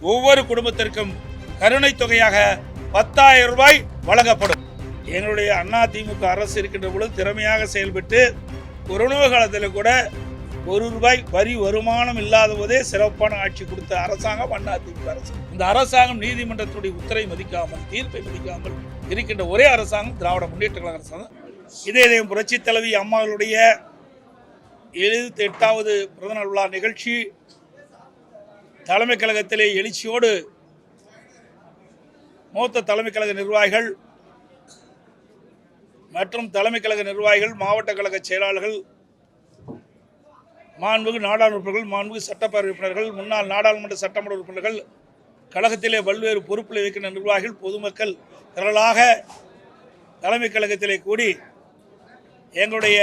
ஒவ்வொரு குடும்பத்திற்கும் கருணை தொகையாக 10,000 ரூபாய் வழங்கப்படும். எங்களுடைய அதிமுக அரசு இருக்கின்ற பொழுது திறமையாக செயல்பட்டு கொரோனா காலத்தில் கூட ₹1 வரி வருமானம் இல்லாத போதே சிறப்பான ஆட்சி கொடுத்த அரசாங்கம் அதிமுக அரசு. இந்த அரசாங்கம் நீதிமன்றத்துடைய உத்தரவை மதிக்காமல், தீர்ப்பை மதிக்காமல் இருக்கின்ற ஒரே அரசாங்கம் திராவிட முன்னேற்ற கழக அரசாங்கம். இதே புரட்சி தலைவி அம்மாவுடைய 78வது பிறந்தநாள் விழா நிகழ்ச்சி தலைமை கழகத்திலே எழுச்சியோடு மூத்த தலைமை கழக நிர்வாகிகள் மற்றும் தலைமை கழக நிர்வாகிகள், மாவட்ட கழக செயலாளர்கள், மாண்புமிகு நாடாளுமன்ற உறுப்பினர்கள், மாண்புமிகு சட்டப்பேரவை உறுப்பினர்கள், முன்னாள் நாடாளுமன்ற சட்டமன்ற உறுப்பினர்கள், கழகத்திலே பல்வேறு பொறுப்பில் இருக்கின்ற நிர்வாகிகள், பொதுமக்கள் திரளாக தலைமை கழகத்திலே கூடி எங்களுடைய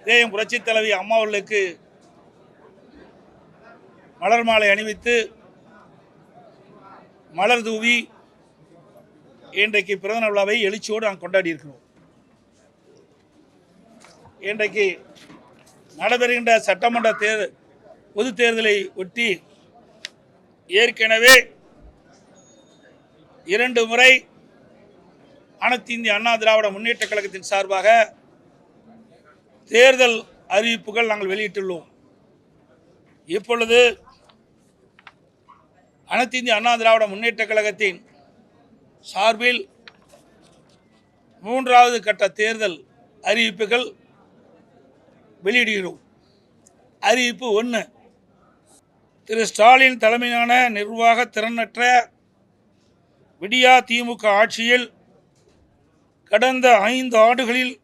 இதயம் புரட்சி தலைவி அம்மா அவர்களுக்கு மலர் மாலை அணிவித்து மலர் தூவி இன்றைக்கு பிறந்த விழாவை எழுச்சியோடு நாங்கள் கொண்டாடி இருக்கிறோம். இன்றைக்கு நடைபெறுகின்ற சட்டமன்ற பொது தேர்தலை ஒட்டி ஏற்கனவே 2 முறை அனைத்து இந்திய அண்ணா திராவிட முன்னேற்ற கழகத்தின் சார்பாக தேர்தல் அறிவிப்புகள் நாங்கள் வெளியிட்டுள்ளோம். இப்பொழுது அனைத்து இந்திய அண்ணா திராவிட முன்னேற்ற கழகத்தின் சார்பில் 3வது கட்ட தேர்தல் அறிவிப்புகள் வெளியிடுகிறோம். அறிவிப்பு 1. திரு ஸ்டாலின் தலைமையிலான நிர்வாக திறனற்ற விடியா திமுக ஆட்சியில் கடந்த 5 ஆண்டுகளில்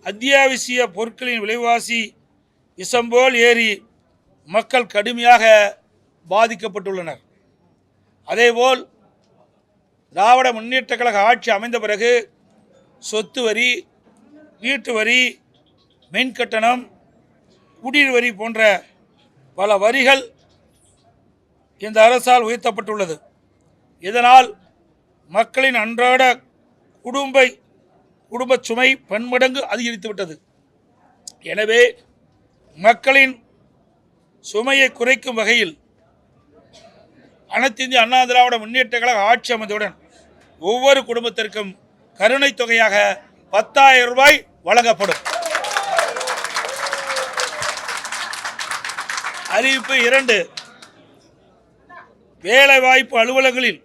அத்தியாவசிய பொருட்களின் விலைவாசி விஷம்போல் ஏறி மக்கள் கடுமையாக பாதிக்கப்பட்டுள்ளனர். அதேபோல் திராவிட முன்னேற்ற கழக ஆட்சி அமைந்த பிறகு சொத்து வரி, வீட்டு வரி, மின் கட்டணம், குடிநீர் வரி போன்ற பல வரிகள் இந்த அரசால் உயர்த்தப்பட்டுள்ளது. இதனால் மக்களின் அன்றாட குடும்ப சுமை பன்மடங்கு அதிகரித்துவிட்டது. எனவே மக்களின் சுமையை குறைக்கும் வகையில் அனைத்து இந்திய அண்ணா திராவிட முன்னேற்ற கழக ஆட்சி அமைந்தவுடன் ஒவ்வொரு குடும்பத்திற்கும் கருணை தொகையாக 10,000 ரூபாய் வழங்கப்படும். அறிவிப்பு 2. வேலைவாய்ப்பு அலுவலகங்களில்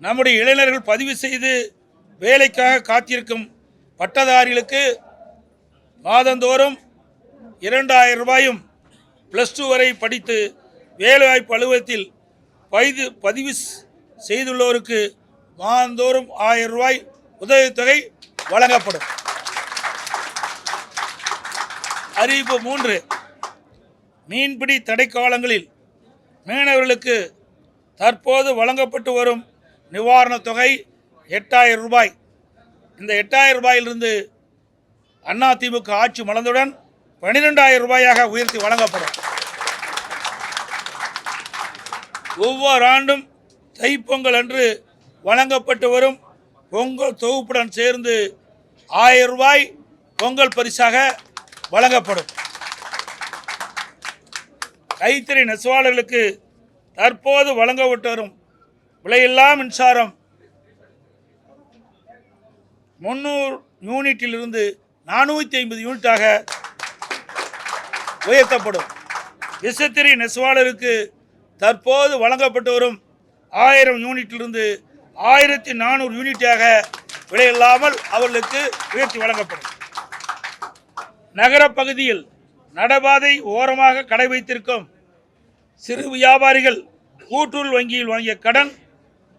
நம்முடைய இளைஞர்கள் பதிவு செய்து வேலைக்காக காத்திருக்கும் பட்டதாரிகளுக்கு மாதந்தோறும் 2,000 ரூபாயும், +2 வரை படித்து வேலைவாய்ப்பு அலுவலகத்தில் பதிவு செய்துள்ளோருக்கு மாதந்தோறும் 1000 ரூபாய் உதவித்தொகை வழங்கப்படும். அறிவிப்பு 3. மீன்பிடி தடைக்காலங்களில் மீனவர்களுக்கு தற்போது வழங்கப்பட்டு வரும் நிவாரணத் தொகை 8,000 ரூபாய். இந்த 8,000 ரூபாயிலிருந்து அதிமுக ஆட்சி மலர்ந்தவுடன் 12,000 ரூபாயாக உயர்த்தி வழங்கப்படும். ஒவ்வொரு ஆண்டும் தைப்பொங்கல் அன்று வழங்கப்பட்டு வரும் பொங்கல் தொகுப்புடன் சேர்ந்து 1000 ரூபாய் பொங்கல் பரிசாக வழங்கப்படும். கைத்தறி நெசவாளர்களுக்கு தற்போது வழங்கப்பட்டு வரும் விலையில்லா மின்சாரம் 300 யூனிட்டிலிருந்து 450 யூனிட்டாக உயர்த்தப்படும். விசைத்தறி நெசவாளருக்கு தற்போது வழங்கப்பட்டு வரும் 1000 யூனிட்டிலிருந்து 1400 யூனிட்டாக விலையில்லாமல் அவர்களுக்கு உயர்த்தி வழங்கப்படும். நகர பகுதியில் நடைபாதை ஓரமாக கடை வைத்திருக்கும் சிறு வியாபாரிகள் கூட்டுறவு வங்கியில் வாங்கிய கடன்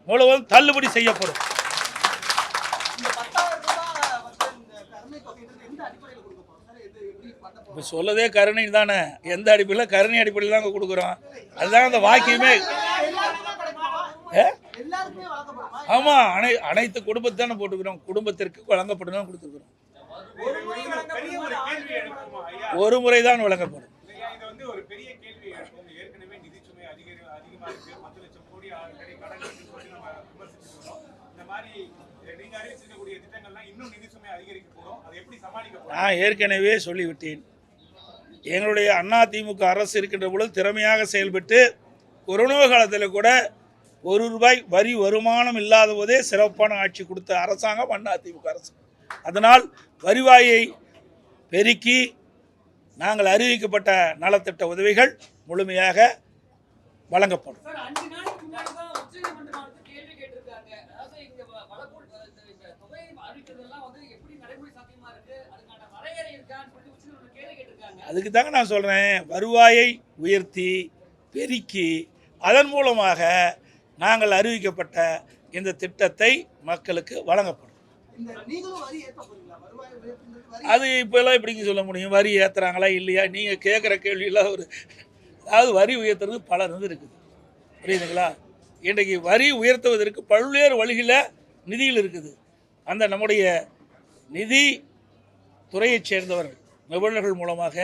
முழுவதும் தள்ளுபடி செய்யப்படும். இப்போ சொல்லதே கருணை தானே, எந்த அடிப்படையில்? கருணை அடிப்படையில் தாங்க கொடுக்குறோம். அதுதான் அந்த வாக்கியமே. ஆமாம், அனைத்து குடும்பத்தை தானே போட்டுக்கிறோம். குடும்பத்திற்கு வழங்கப்படும் தான் கொடுத்துருக்குறோம். ஒரு முறை தான் வழங்கப்படும். நான் ஏற்கனவே சொல்லிவிட்டேன். எங்களுடைய அதிமுக அரசு இருக்கின்ற பொழுது திறமையாக செயல்பட்டு கொரோனா காலத்தில் கூட ₹1 வரி வருமானம் இல்லாத போதே சிறப்பான ஆட்சி கொடுத்த அரசாங்கம் அதிமுக அரசு. அதனால் வருவாயை பெருக்கி நாங்கள் அறிவிக்கப்பட்ட நலத்திட்ட உதவிகள் முழுமையாக வழங்கப்படும். அதுக்கு தாங்க நான் சொல்கிறேன், வருவாயை உயர்த்தி பெருக்கி அதன் மூலமாக நாங்கள் அறிவிக்கப்பட்ட இந்த திட்டத்தை மக்களுக்கு வழங்கப்படும். அது இப்போல்லாம் எப்படிங்க சொல்ல முடியும்? வரி ஏற்றுறாங்களா இல்லையா? நீங்கள் கேட்குற கேள்வியெல்லாம் அதாவது வரி உயர்த்துறது பலர் இருக்குது, புரியுதுங்களா? இன்றைக்கு வரி உயர்த்துவதற்கு பல்வேறு வழிகளில் நிதியில் இருக்குது. அந்த நம்முடைய நிதி துறையைச் சேர்ந்தவர்கள் நிபுணர்கள் மூலமாக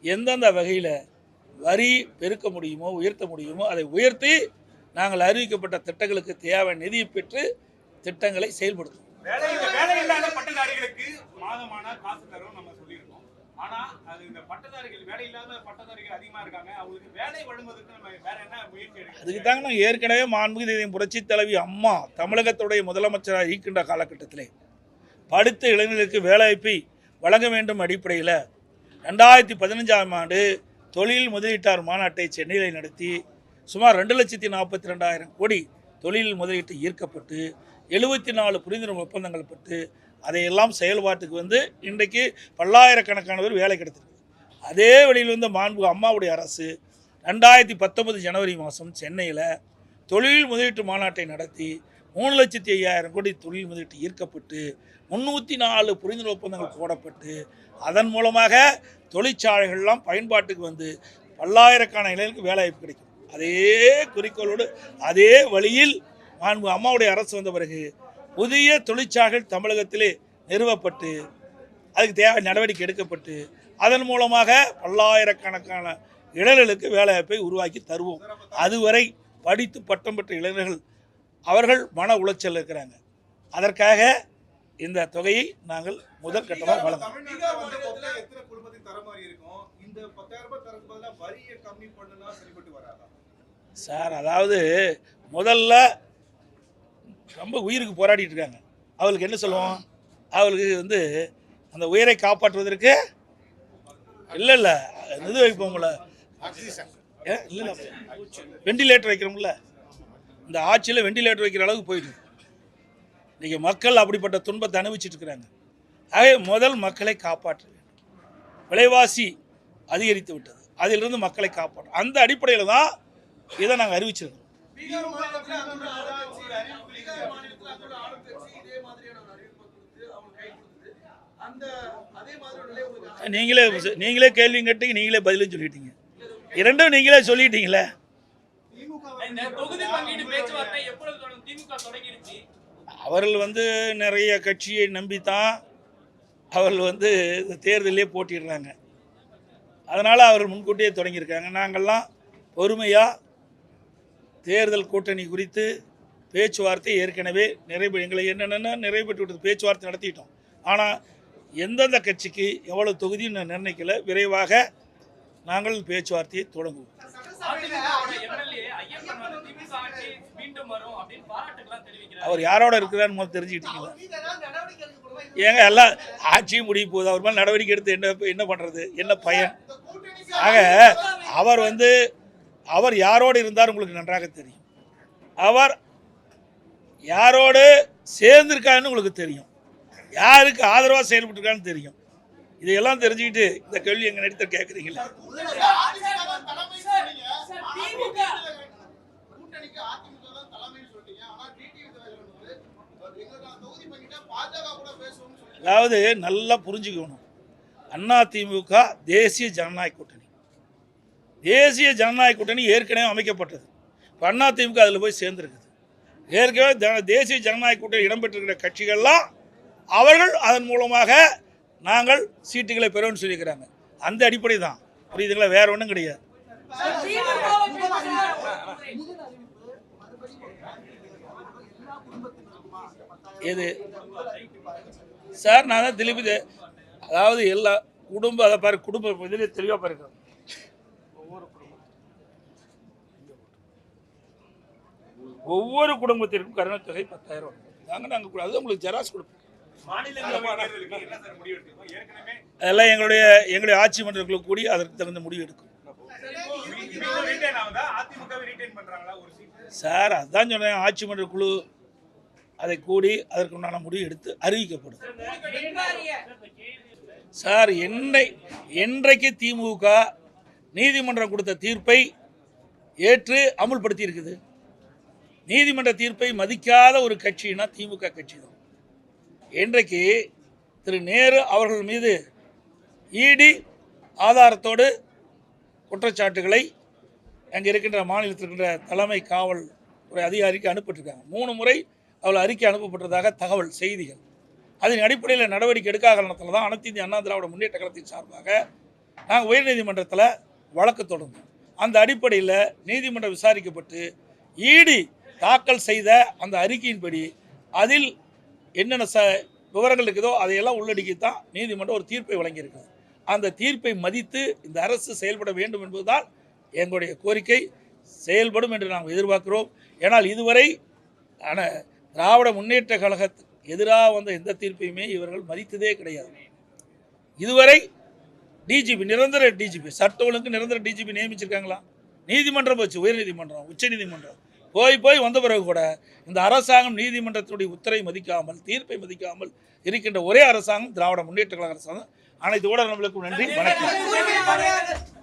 எந்தெந்த வகையில் வரி பெருக்க முடியுமோ உயர்த்த முடியுமோ அதை உயர்த்தி நாங்கள் அறிவிக்கப்பட்ட திட்டங்களுக்கு தேவை நிதியை பெற்று திட்டங்களை செயல்படுத்தும். வேலையில்லாத பட்டதாரிகளுக்கு மாதமான காசு தரும் நம்ம சொல்லியிருக்கோம். ஆனால் அது இந்த பட்டதாரிகள் வேலையில்லாத பட்டதாரிகள் அதிகமாக இருக்காங்க, அவங்களுக்கு வேலை வழங்குவதற்கு நம்ம வேற என்ன முயற்சி எடுக்கணும்? அதுக்கு தாங்க நாங்கள் ஏற்கனவே மாண்புமிகு புரட்சி தலைவி அம்மா தமிழகத்துடைய முதலமைச்சராக இருக்கின்ற காலகட்டத்திலே படித்த இளைஞர்களுக்கு வேலைவாய்ப்பை வழங்க வேண்டும் அடிப்படையில் 2015ஆம் ஆண்டு தொழில் முதலீட்டாளர் மாநாட்டை சென்னையில் நடத்தி சுமார் 2,42,000 கோடி தொழில் முதலீட்டு ஈர்க்கப்பட்டு 74 புரிந்துணர்வு ஒப்பந்தங்கள் பெற்று அதையெல்லாம் செயல்பாட்டுக்கு இன்றைக்கு பல்லாயிரக்கணக்கானவர் வேலை கிடைத்திருக்கு. அதே வழியில் மாண்பு அம்மாவுடைய அரசு 2019 ஜனவரி மாதம் சென்னையில் தொழில் முதலீட்டு மாநாட்டை நடத்தி 3,05,000 கோடி தொழில் முதலீட்டு ஈர்க்கப்பட்டு 304 புரிந்துணர்வு ஒப்பந்தங்கள் போடப்பட்டு அதன் மூலமாக தொழிற்சாலைகள்லாம் பயன்பாட்டுக்கு பல்லாயிரக்கணக்கான இளைஞர்களுக்கு வேலைவாய்ப்பு கிடைக்கும். அதே குறிக்கோளோடு அதே வழியில் மாண்பு அம்மாவுடைய அரசு வந்த பிறகு புதிய தொழிற்சாலைகள் தமிழகத்திலே நிறுவப்பட்டு அதுக்கு தேவை நடவடிக்கை எடுக்கப்பட்டு அதன் மூலமாக பல்லாயிரக்கணக்கான இளைஞர்களுக்கு வேலைவாய்ப்பை உருவாக்கி தருவோம். அதுவரை படித்து பட்டம் பெற்ற இளைஞர்கள் அவர்கள் மன உளைச்சல் இருக்கிறாங்க. அதற்காக இந்த தொகையை நாங்கள் முதல் கட்டமாக வழங்குவோம். சார், அதாவது முதல்ல ரொம்ப உயிருக்கு போராடிட்டு இருக்காங்க. அவளுக்கு என்ன சொல்லுவோம்? அவளுக்கு அந்த உயிரை காப்பாற்றுவதற்கு இல்லை இது வைப்போம்ல, இல்லை வெண்டிலேட்டர் வைக்கிறோம்ல, இந்த ஆட்சியில் வெண்டிலேட்டர் வைக்கிற அளவுக்கு போயிடுது. இன்றைக்கி மக்கள் அப்படிப்பட்ட துன்பத்தை அனுபவிச்சுட்டு இருக்கிறாங்க. ஆகவே முதல் மக்களை காப்பாற்ற வேண்டும். விலைவாசி அதிகரித்து விட்டது, அதிலிருந்து மக்களை காப்பாற்றும் அந்த அடிப்படையில் தான் இதை நாங்கள் அறிவிச்சிருக்கோம். நீங்களே கேள்வி கேட்டீங்க, நீங்களே பதிலும் சொல்லிட்டீங்க, இரண்டும் நீங்களே சொல்லிட்டீங்களே. அவர்கள் நிறைய கட்சியை நம்பித்தான் அவர்கள் தேர்தலே போட்டிடுறாங்க. அதனால் அவர்கள் முன்கூட்டியே தொடங்கியிருக்காங்க. நாங்கள்லாம் பொறுமையாக தேர்தல் கூட்டணி குறித்து பேச்சுவார்த்தை ஏற்கனவே எங்களை என்னென்ன நிறைவேற்றி விட்டது, பேச்சுவார்த்தை நடத்திட்டோம். ஆனால் எந்தெந்த கட்சிக்கு எவ்வளோ தொகுதின்னு நிர்ணயிக்கல, விரைவாக நாங்கள் பேச்சுவார்த்தையை தொடங்குவோம். அவர் யாரோட இருக்கிறான்னு முதல் தெரிஞ்சுக்கிட்டீங்களா? ஏங்க எல்லாம் ஆட்சியும் முடிய போகுது, அவர் மேலே நடவடிக்கை எடுத்து என்ன பண்ணுறது, என்ன பயன்? ஆக அவர் யாரோடு இருந்தார் உங்களுக்கு நன்றாக தெரியும். அவர் யாரோடு சேர்ந்திருக்காருன்னு உங்களுக்கு தெரியும், யாருக்கு ஆதரவாக செயல்பட்டுருக்கான்னு தெரியும். இதையெல்லாம் தெரிஞ்சுக்கிட்டு இந்த கேள்வி எங்கள் நடித்த கேட்குறீங்களா? அதாவது நல்லா புரிஞ்சுக்கணும், அதிமுக தேசிய ஜனநாயக கூட்டணி, தேசிய ஜனநாயக கூட்டணி ஏற்கனவே அமைக்கப்பட்டது. இப்போ அதிமுக அதில் போய் சேர்ந்துருக்குது. ஏற்கனவே தேசிய ஜனநாயக கூட்டணி இடம்பெற்றிருக்கிற கட்சிகள்லாம் அவர்கள் அதன் மூலமாக நாங்கள் சீட்டுகளை பெறுவோம்னு சொல்லியிருக்கிறாங்க. அந்த அடிப்படை தான், புரியுதுங்களா? வேற ஒன்றும் கிடையாது. எது சார்? நான் தான் திருப்பி, அதாவது எல்லா குடும்பம், அதை பாரு, குடும்ப இதில் தெளிவாக பாருங்க, ஒவ்வொரு குடும்பம் ஒவ்வொரு குடும்பத்திற்கும் கருணைத் தொகை 10,000 நாங்கள் அது உங்களுக்கு ஜெராக்ஸ் கொடுப்போம். மாநிலங்களவை தேர்தலுக்கு என்ன சார் முடிவு எடுத்திருக்கோம்? ஏற்கனவே அதெல்லாம் எங்களுடைய ஆட்சி மன்றங்களுக்கு கூடி அதற்கு தகுந்த முடிவு எடுக்கும் ரீட்டைன் ஆகுதா? அதிமுகவை ரீட்டைன் பண்றாங்களா ஒரு சீட்? சார். அதான் சொன்னேன், ஆட்சி மன்ற குழு அதை கூடி அதற்குண்டான முடிவு எடுத்து அறிவிக்கப்படும். சார், என்றைக்கு திமுக நீதிமன்றம் கொடுத்த தீர்ப்பை ஏற்று அமுல்படுத்தி இருக்குது? நீதிமன்ற தீர்ப்பை மதிக்காத ஒரு கட்சினா திமுக கட்சி தான். இன்றைக்கு திரு நேரு அவர்கள் மீது இடி ஆதாரத்தோடு குற்றச்சாட்டுகளை அங்கே இருக்கின்ற மாநிலத்தில் இருக்கின்ற தலைமை காவல் துறை அதிகாரிக்கு அனுப்பிட்டுருக்காங்க. 3 முறை அவள் அறிக்கை அனுப்பப்பட்டதாக தகவல் செய்திகள். அதன் அடிப்படையில் நடவடிக்கை எடுக்காத காரணத்தில் தான் அனைத்து இந்திய அண்ணா திராவிட முன்னேற்ற கழகத்தின் சார்பாக நாங்கள் உயர்நீதிமன்றத்தில் வழக்கு தொடர்ந்தோம். அந்த அடிப்படையில் நீதிமன்றம் விசாரிக்கப்பட்டு இடி தாக்கல் செய்த அந்த அறிக்கையின்படி அதில் என்னென்ன விவரங்கள் இருக்குதோ அதையெல்லாம் உள்ளடக்கித்தான் நீதிமன்றம் ஒரு தீர்ப்பை வழங்கியிருக்கிறது. அந்த தீர்ப்பை மதித்து இந்த அரசு செயல்பட வேண்டும் என்பதுதான் எங்களுடைய கோரிக்கை. செயல்படும் என்று நாம் எதிர்பார்க்கிறோம். ஏனால் இதுவரை திராவிட முன்னேற்ற கழகத்துக்கு எதிராக வந்த எந்த தீர்ப்பையுமே இவர்கள் மதித்ததே கிடையாது. இதுவரை டிஜிபி, நிரந்தர டிஜிபி, சட்ட ஒழுங்கு நிரந்தர டிஜிபி நியமிச்சிருக்காங்களா? நீதிமன்றம் வச்சு, உயர்நீதிமன்றம், உச்ச நீதிமன்றம் போய் வந்த பிறகு கூட இந்த அரசாங்கம் நீதிமன்றத்தினுடைய உத்தரவை மதிக்காமல், தீர்ப்பை மதிக்காமல் இருக்கின்ற ஒரே அரசாங்கம் திராவிட முன்னேற்ற கழக அரசாங்கம். அனைத்து ஊடகங்களுக்கும் நன்றி, வணக்கம்.